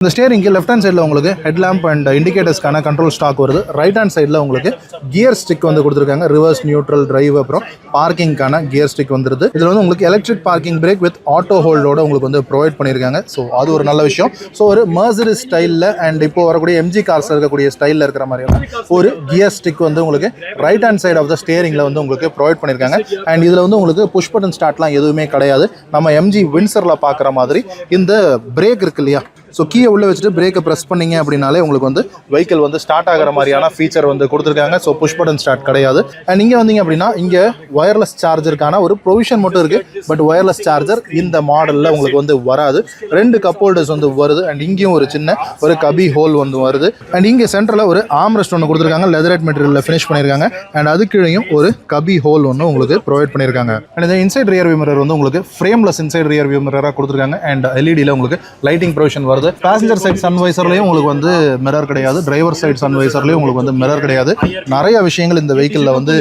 இந்த ஸ்டியரிங்க்கு left hand சைடில் உங்களுக்கு ஹெட்லாம்ப் அண்ட் இண்டிகேட்டர்ஸ்க்கான கண்ட்ரோல் ஸ்டாக் வருது. ரைட் ஹேண்ட் சைடில் உங்களுக்கு கியர் ஸ்டிக் வந்து கொடுத்துருக்காங்க. ரிவர்ஸ், நியூட்ரல், டிரைவ், அப்புறம் பார்க்கிங்கான கியர் ஸ்டிக் வந்துருது. இதில் வந்து உங்களுக்கு electric parking brake with auto ஹோல்டோட உங்களுக்கு வந்து ப்ரொவைட் பண்ணியிருக்காங்க. ஸோ அது ஒரு நல்ல விஷயம். ஸோ ஒரு மெர்சிடிஸ் ஸ்டைலில் அண்ட் இப்போ வரக்கூடிய எம்ஜி கார்ஸ் இருக்கக்கூடிய ஸ்டைலில் இருக்கிற மாதிரியான ஒரு கியர் ஸ்டிக் வந்து உங்களுக்கு right hand side of the ஸ்டியரிங்கில் வந்து உங்களுக்கு ப்ரொவைட் பண்ணியிருக்காங்க. அண்ட் இதில் வந்து உங்களுக்கு புஷ் பட்டன் ஸ்டார்ட்லாம் எதுவுமே கிடையாது. நம்ம எம்ஜி வின்சரில் பார்க்குற மாதிரி இந்த பிரேக் இருக்கு இல்லையா, ஸோ கீயை உள்ளே வச்சுட்டு பிரேக்கை ப்ரெஸ் பண்ணிங்க அப்படின்னாலே உங்களுக்கு வந்து வெஹிக்கிள் வந்து ஸ்டார்ட் ஆகிற மாதிரியான ஃபீச்சர் வந்து கொடுத்துருக்காங்க. ஸோ புஷ் பட்டன் ஸ்டார்ட் கிடையாது. அண்ட் இங்கே வந்தீங்க அப்படின்னா இங்கே ஒயர்லெஸ் சார்ஜருக்கான ஒரு ப்ரொவிஷன் மட்டும் இருக்குது. பட் ஒயர்லெஸ் சார்ஜர் இந்த மாடலில் உங்களுக்கு வந்து வராது. 2 கப் ஹோல்டர்ஸ் வந்து வருது. அண்ட் இங்கேயும் ஒரு சின்ன ஒரு கபி ஹோல் வந்து வருது. அண்ட் இங்கே சென்டரில் ஒரு ஆம்ரெஸ்ட் ஒன்று கொடுத்துருக்காங்க. லெதரேட் மெட்டீரியலில் ஃபினிஷ் பண்ணியிருக்காங்க. அண்ட் அது கீழேயும் ஒரு கபி ஹோல் ஒன்று உங்களுக்கு ப்ரொவைட் பண்ணியிருக்காங்க. அண்ட் இந்த இன்சைட் ரியர் வியூ மிரர் வந்து உங்களுக்கு ஃப்ரேம்லெஸ் இன்சைட் ரியர் வியூ மிரராக கொடுத்துருக்காங்க. அண்ட் எல்இடியில் உங்களுக்கு லைட்டிங் ப்ரொவிஷன் வருது. பேசஞ்சர் சைட் சன்வைசர்லயும் உங்களுக்கு வந்து மிரர் கிடையாது. டிரைவர் சைட் சன்வைசர்லயும் உங்களுக்கு வந்து மிரர் கிடையாது. நிறைய விஷயங்கள் இந்த வெஹிக்கிள்ல வந்து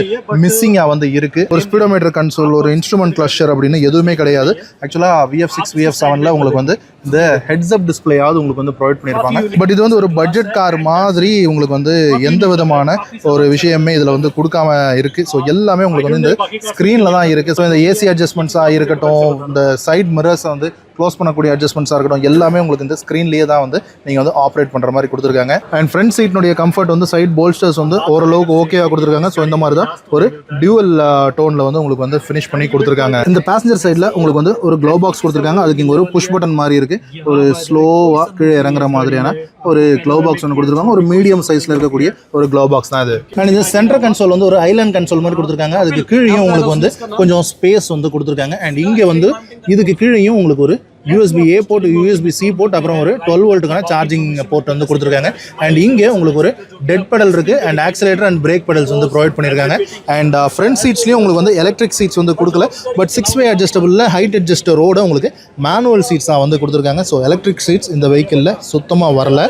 மிஸ்ஸிங்கா வந்து இருக்கு. ஒரு ஸ்பீடோமீட்டர் கன்சோல், ஒரு இன்ஸ்ட்ருமெண்ட் கிளஸ்டர் அப்படின்னு எதுவுமே கிடையாது. ஆக்சுவலா VF6 VF7ல உங்களுக்கு வந்து இந்த ஹெட்ஸ் அப் டிஸ்பிளேயாவது உங்களுக்கு வந்து ப்ரொவைட் பண்ணியிருப்பாங்க. பட் இது வந்து ஒரு பட்ஜெட் கார் மாதிரி உங்களுக்கு வந்து எந்த விதமான ஒரு விஷயமே இதில் வந்து கொடுக்காம இருக்கு. ஸோ எல்லாமே உங்களுக்கு வந்து இந்த ஸ்க்ரீனில் தான் இருக்கு. ஸோ இந்த ஏசி அட்ஜஸ்ட்மெண்ட்ஸாக இருக்கட்டும், இந்த சைட் மிரர்ஸ் வந்து க்ளோஸ் பண்ணக்கூடிய அட்ஜஸ்ட்மெண்ட்ஸாக இருக்கட்டும், எல்லாமே உங்களுக்கு இந்த ஸ்க்ரீன்லேயே தான் வந்து நீங்கள் வந்து ஆப்ரேட் பண்ணுற மாதிரி கொடுத்துருக்காங்க. அண்ட் ஃப்ரண்ட் சீட்னுடைய கம்ஃபர்ட் வந்து சைட் போல்ஸ்டர்ஸ் வந்து ஓரளவுக்கு ஓகேவாக கொடுத்துருக்காங்க. ஸோ இந்த மாதிரி தான் ஒரு டியூவல் டோனில் வந்து உங்களுக்கு வந்து ஃபினிஷ் பண்ணி கொடுத்துருக்காங்க. இந்த பேசஞ்சர் சைடில் உங்களுக்கு வந்து ஒரு க்ளோ பாக்ஸ் கொடுத்துருக்காங்க. அதுக்கு இங்கே ஒரு புஷ் பட்டன் மாதிரி இருக்குது. ஒரு ஸ்லோவாக கீழே இறங்குற மாதிரியான ஒரு க்ளோ பாக்ஸ் ஒன்று கொடுத்துருக்காங்க. ஒரு மீடியம் சைஸில் இருக்கக்கூடிய ஒரு க்ளோ பாக்ஸ் தான் இது. அண்ட் இந்த சென்டர் கன்சோல் வந்து ஒரு ஐலாண்ட் கன்சோல் மாதிரி கொடுத்துருக்காங்க. அதுக்கு கீழேயும் உங்களுக்கு வந்து கொஞ்சம் ஸ்பேஸ் வந்து கொடுத்துருக்காங்க. அண்ட் இங்கே வந்து இதுக்கு கீழேயும் உங்களுக்கு ஒரு USB-A போர்ட், USB-C போர்ட், அப்புறம் ஒரு 12 வோல்ட்டுக்கான சார்ஜிங் போர்ட் வந்து கொடுத்துருக்காங்க. அண்ட் இங்கே உங்களுக்கு ஒரு டெட் பெடல் இருக்கு. And accelerator and brake pedals வந்து ப்ரொவைட் பண்ணியிருக்காங்க. அண்ட் ஃப்ரண்ட் சீட்ஸ்லையும் உங்களுக்கு வந்து எலக்ட்ரிக் சீட்ஸ் வந்து கொடுக்கல. பட் 6-way அட்ஜஸ்டபிளில் ஹைட் அட்ஜஸ்டரோட உங்களுக்கு மேனுவல் சீட்ஸாக வந்து கொடுத்துருக்காங்க. ஸோ எலக்ட்ரிக் சீட்ஸ் இந்த வெஹிக்கிளில் சுத்தமாக வரல.